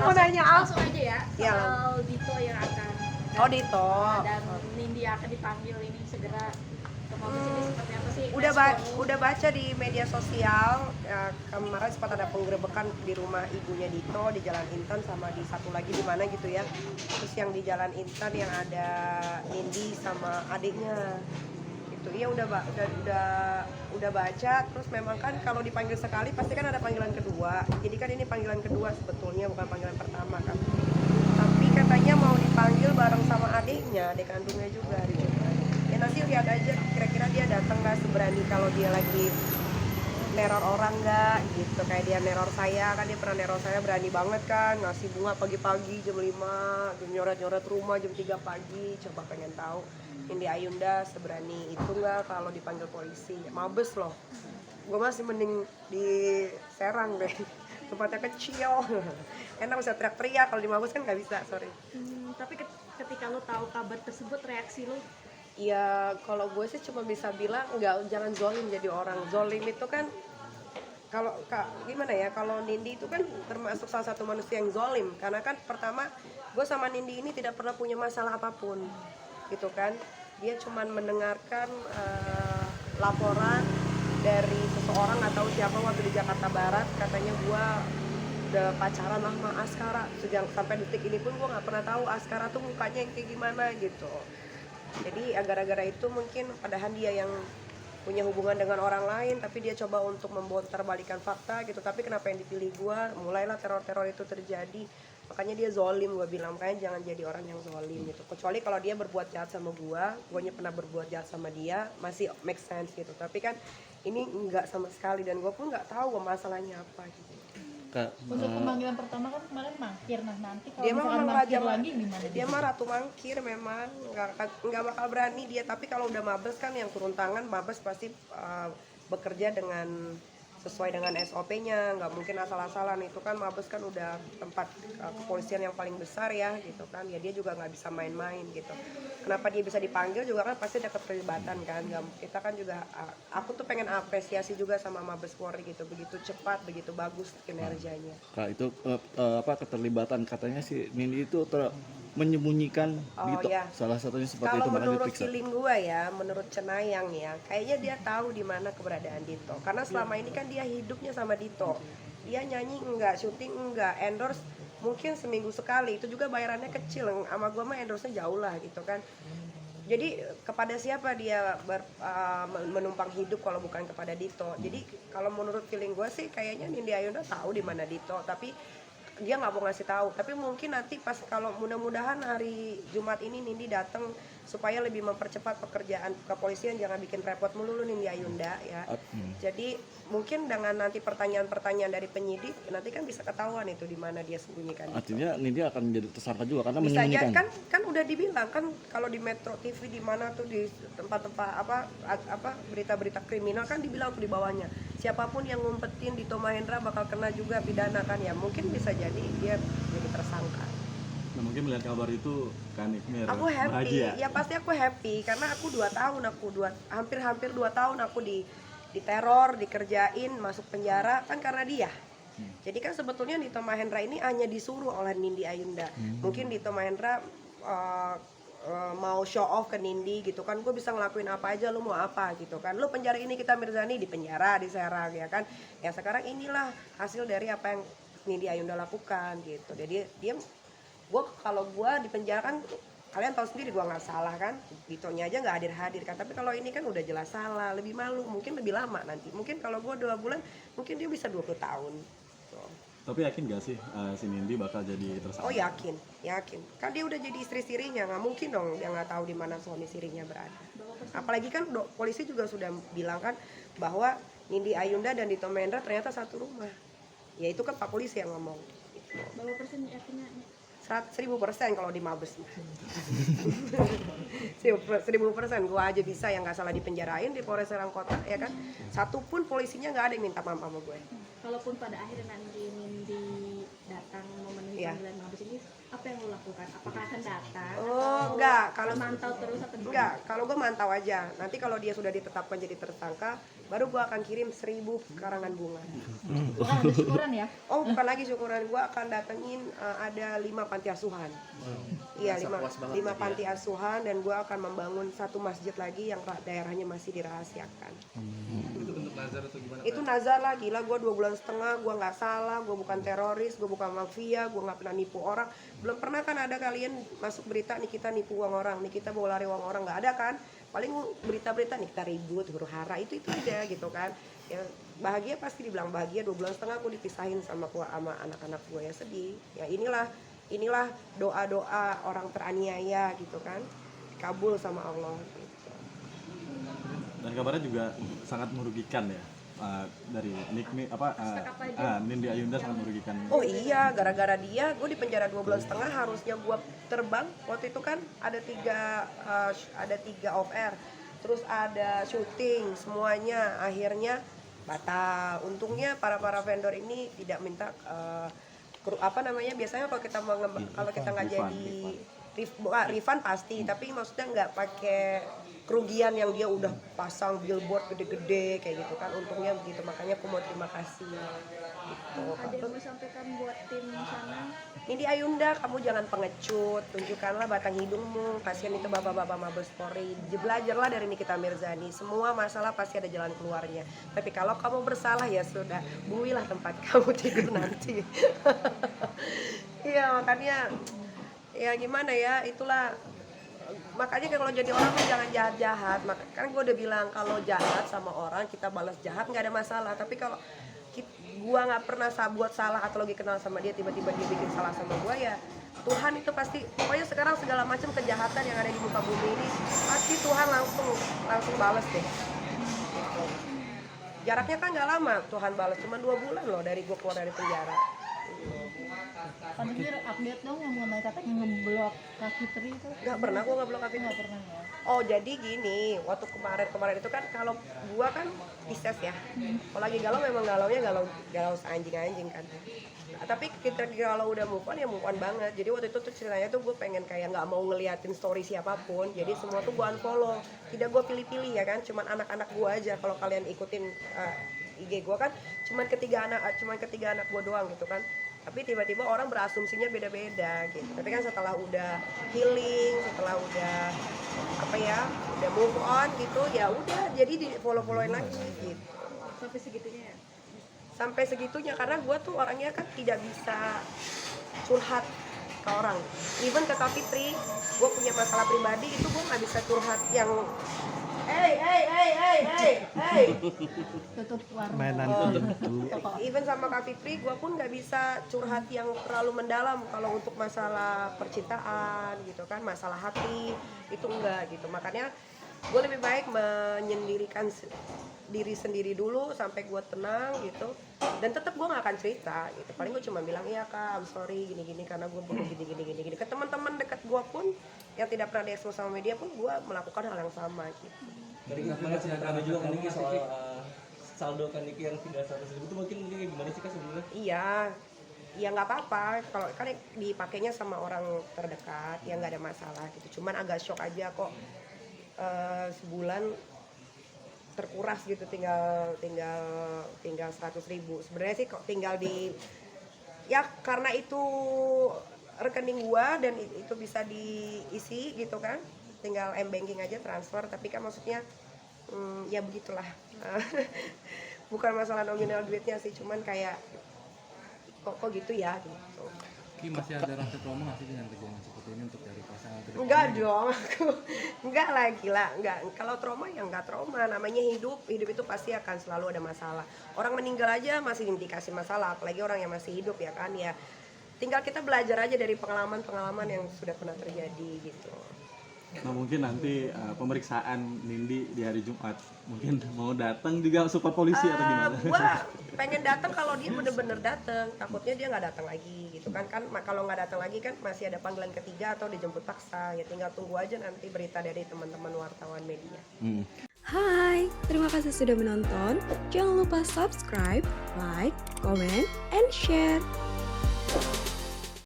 mau nanya apa? Langsung aja ya, Iya. soal Dito yang akan Dito. dan Nindi akan dipanggil ini segera ke Mabes ini seperti apa sih? Udah baca di media sosial kemarin sempat ada penggerebekan di rumah ibunya Dito di Jalan Intan sama di satu lagi di mana gitu ya. Terus yang di Jalan Intan yang ada Nindi sama adiknya. Gitu. Iya udah baca. Terus memang kan kalau dipanggil sekali pasti kan ada panggilan kedua. Jadi kan ini panggilan kedua sebetulnya bukan panggilan pertama kan. Tapi katanya mau dipanggil bareng sama adiknya, adik kandungnya juga gitu. Ya nanti lihat aja kira-kira dia datang nggak seberani kalau dia lagi neror orang nggak gitu, kayak dia neror saya kan, dia pernah neror saya berani banget kan, ngasih bunga pagi-pagi jam 5, jam nyoret-nyoret rumah jam 3 pagi. Coba pengen tahu Nindi Ayunda seberani itu nggak kalau dipanggil polisi. Mabes loh, gue masih mending di Serang deh, tempatnya kecil. Enak bisa teriak-teriak, kalau di Mabes kan nggak bisa, sorry. Tapi ketika lo tahu kabar tersebut, reaksi lo? Ya kalau gue sih cuma bisa bilang jangan zolim jadi orang. Zolim itu kan kalau gimana ya, kalau Nindi itu kan termasuk salah satu manusia yang zolim, karena kan pertama gue sama Nindi ini tidak pernah punya masalah apapun gitu kan. Dia cuma mendengarkan laporan dari seseorang atau siapa waktu di Jakarta Barat, katanya gue udah pacaran sama Askara. Sejak sampai detik ini pun gue nggak pernah tahu Askara tuh mukanya yang kayak gimana gitu. Jadi gara-gara itu mungkin padahal dia yang punya hubungan dengan orang lain, tapi dia coba untuk membongkar-balikan fakta gitu. Tapi kenapa yang dipilih gue? Mulailah teror-teror itu terjadi. Makanya dia zolim, gue bilang. Makanya jangan jadi orang yang zolim gitu. Kecuali kalau dia berbuat jahat sama gue pernah berbuat jahat sama dia, masih make sense gitu. Tapi kan ini enggak sama sekali, dan gue pun nggak tahu masalahnya apa gitu. Untuk pemanggilan pertama kan kemarin mangkir, nah nanti kalau Dia misalkan memang mangkir raja lagi gimana? Dia mah ratu mangkir, memang nggak bakal berani dia. Tapi kalau udah Mabes kan yang turun tangan, Mabes pasti bekerja dengan sesuai dengan SOP-nya, nggak mungkin asal-asalan. Itu kan Mabes kan udah tempat kepolisian yang paling besar ya gitu kan. Ya dia juga nggak bisa main-main gitu. Kenapa dia bisa dipanggil juga kan pasti ada keterlibatan kan. Kita kan juga aku tuh pengen apresiasi juga sama Mabes Polri gitu, begitu cepat, begitu bagus kinerjanya. Kak, itu keterlibatan katanya si Nindi itu menyembunyikan Dito. Ya. Salah satunya seperti Kalau itu, makanya menurut diperiksa. feeling gue ya, menurut Cenayang ya, kayaknya dia tahu di mana keberadaan Dito. Karena selama ini kan dia hidupnya sama Dito. Dia nyanyi enggak, syuting enggak, endorse mungkin seminggu sekali. Itu juga bayarannya kecil. Sama gue mah endorse-nya jauh lah gitu kan. Jadi kepada siapa dia menumpang hidup kalau bukan kepada Dito. Jadi kalau menurut feeling gue sih kayaknya Nindi Ayunda tahu di mana Dito, tapi dia nggak mau ngasih tahu. Tapi mungkin nanti pas kalau mudah-mudahan hari Jumat ini Nindi datang supaya lebih mempercepat pekerjaan kepolisian, jangan bikin repot melulu Nindi Ayunda ya. Jadi mungkin dengan nanti pertanyaan-pertanyaan dari penyidik nanti kan bisa ketahuan itu di mana dia sembunyikan. Artinya Nindi akan menjadi tersangka juga karena bisa aja menyembunyikan. kan udah dibilang kan kalau di Metro TV di mana tuh di tempat-tempat apa berita-berita kriminal kan dibilang tuh di bawahnya siapapun yang ngumpetin Dito Mahendra bakal kena juga pidana kan ya. Mungkin bisa jadi dia jadi tersangka. Nah, mungkin melihat kabar itu kan Ikmir Aku happy, bahagia. ya pasti aku happy karena aku 2 tahun hampir 2 tahun aku diteror, dikerjain, masuk penjara kan karena dia. Jadi kan sebetulnya Dito Mahendra ini hanya disuruh oleh Nindi Ayunda. Mungkin Dito Mahendra mau show off ke Nindi gitu kan, gue bisa ngelakuin apa aja, lu mau apa gitu kan. Lu penjara ini kita Mirzani di penjara di Serang ya kan. Ya sekarang inilah hasil dari apa yang Nindi Ayunda lakukan gitu. Jadi kalau gue di penjara kan kalian tahu sendiri gue nggak salah kan, Ditonya aja nggak hadir kan. Tapi kalau ini kan udah jelas salah, lebih malu, mungkin lebih lama nanti. Mungkin kalau gue 2 bulan, mungkin dia bisa 20 tahun. Tapi yakin gak sih si Nindi bakal jadi tersangka? Oh yakin. Kan dia udah jadi istri sirinya, nggak mungkin dong dia nggak tahu di mana suami sirinya berada. Apalagi kan polisi juga sudah bilang kan bahwa Nindi Ayunda dan Dito Mahendra ternyata satu rumah. Ya itu kan Pak Polisi yang ngomong. Berapa persen yakinnya? 1000% kalau di Mabes. 1000% gua aja bisa yang nggak salah dipenjarain di Polres Serang Kota ya kan. Satu pun polisinya nggak ada yang minta maaf sama gue. Kalaupun pada akhirnya nanti Nindi datang memenuhi Iya. panggilan Mabes ini, apa yang lo lakukan? Apakah akan datang? Oh, enggak. Kalau mantau terus atau gimana? enggak, kalau gue mantau aja. Nanti kalau dia sudah ditetapkan jadi tersangka, baru gue akan kirim 1000 karangan bunga. Bukan ada syukuran ya? Oh, bukan lagi syukuran, gue akan datengin ada 5 panti asuhan. Iya, 5 panti asuhan, dan gue akan membangun 1 masjid lagi yang daerahnya masih dirahasiakan. Itu bentuk nazar atau gimana? Itu nazar lah, gila, gue 2 bulan setengah, gue nggak salah, gue bukan teroris, gue bukan mafia, gue nggak pernah nipu orang. Belum pernah kan ada kalian masuk berita nih kita nipu uang orang, nih kita bawa lari uang orang, nggak ada kan? Paling berita-berita nih kita ribut, huru hara, itu aja gitu kan. Ya bahagia pasti dibilang bahagia, 2 bulan setengah aku dipisahin sama anak-anak gue, ya sedih. Ya inilah doa-doa orang teraniaya gitu kan, kabul sama Allah. Dan kabarnya juga sangat merugikan ya. Dari Nindi Ayunda sangat merugikan. Oh iya, gara-gara dia gue di penjara 2 bulan setengah, harusnya gue terbang. Waktu itu kan ada 3 off air, terus ada syuting, semuanya akhirnya batal. Untungnya para vendor ini tidak minta biasanya kalau kita nggak jadi refund pasti, tapi maksudnya nggak pakai kerugian yang dia udah pasang billboard gede-gede kayak gitu kan. Untungnya begitu, makanya aku mau terima kasih gitu. Ada yang mau sampaikan buat tim sana? Nindi Ayunda, kamu jangan pengecut, tunjukkanlah batang hidungmu. Kasihan itu bapak-bapak Mabes Polri. Belajarlah dari Nikita Mirzani, semua masalah pasti ada jalan keluarnya. Tapi kalau kamu bersalah ya sudah, builah tempat kamu tidur nanti. Iya, makanya ya gimana ya, itulah. Makanya kalau jadi orang tuh jangan jahat-jahat. Kan gue udah bilang kalau jahat sama orang kita balas jahat nggak ada masalah. Tapi kalau gua nggak pernah buat salah atau lagi kenal sama dia, tiba-tiba dia bikin salah sama gua, ya Tuhan itu pasti, pokoknya sekarang segala macam kejahatan yang ada di muka bumi ini pasti Tuhan langsung balas deh. Gitu. Jaraknya kan nggak lama Tuhan balas, cuma 2 bulan loh dari gua keluar dari penjara. Pak Nizir, update dong yang mengenai katanya ngeblok Kak Fitri itu. Nggak pernah, gua nggak blok Kak Fitri. Nggak pernah ya? Oh jadi gini, waktu kemarin itu kan kalau gua kan Pisces ya, kalau lagi galau memang galau anjing-anjing kan. Nah, tapi kita kalau udah move on ya move on banget. Jadi waktu itu tuh ceritanya tuh gue pengen kayak nggak mau ngeliatin story siapapun, jadi semua tuh gue unfollow. Tidak gue pilih-pilih ya kan, cuman anak-anak gue aja. Kalau kalian ikutin IG gue kan cuman ketiga anak gue doang gitu kan. Tapi tiba-tiba orang berasumsinya beda-beda gitu. Tapi kan setelah udah healing, setelah udah udah move on gitu, ya udah jadi di follow-followan lagi gitu. Sampai segitunya ya? Sampai segitunya, karena gue tuh orangnya kan tidak bisa curhat ke orang. Even ke Kak Fitri, gue punya masalah pribadi itu gue nggak bisa curhat yang hey. Tutup warung. Mainan itu. Even sama Kak Fitri, gue pun nggak bisa curhat yang terlalu mendalam kalau untuk masalah percintaan gitu kan, masalah hati itu enggak gitu. Makanya gue lebih baik menyendirikan diri sendiri dulu sampai gue tenang gitu, dan tetap gue nggak akan cerita gitu. Paling gue cuma bilang iya Kak, I'm sorry gini-gini karena gue perlu gini. Ke teman-teman dekat gue pun yang tidak pernah diekspos sama media pun gue melakukan hal yang sama gitu. Dari kemarin cerita kami juga kan Niki soal saldo kan Niki yang tidak 100.000 itu mungkin Niki gimana sih Kak sebenarnya? Iya, ya nggak apa-apa kalau kan dipakainya sama orang terdekat ya nggak ada masalah gitu. Cuman agak shock aja kok sebulan terkuras gitu, tinggal 100.000. Sebenarnya sih kok tinggal di ya karena itu rekening gua dan itu bisa diisi gitu kan, tinggal m-banking aja transfer. Tapi kan maksudnya ya begitulah. Bukan masalah nominal duitnya sih, cuman kayak kok gitu ya gitu. Ki masih ada rasa trauma nggak sih dengan kejadian seperti ini untuk cari pasangan ke depan? Enggak dong, aku enggak lagi lah, enggak. Kalau trauma ya enggak trauma, namanya hidup itu pasti akan selalu ada masalah. Orang meninggal aja masih dikasih masalah, apalagi orang yang masih hidup ya kan ya. Tinggal kita belajar aja dari pengalaman-pengalaman yang sudah pernah terjadi gitu. Nah mungkin nanti pemeriksaan Nindi di hari Jumat mungkin mau datang juga support polisi atau gimana? Gua pengen datang kalau dia bener-bener datang, takutnya dia nggak datang lagi gitu kan. Kalau nggak datang lagi kan masih ada panggilan ketiga atau dijemput paksa, ya tinggal tunggu aja nanti berita dari teman-teman wartawan media. Hai, terima kasih sudah menonton. Jangan lupa subscribe, like, comment, and share.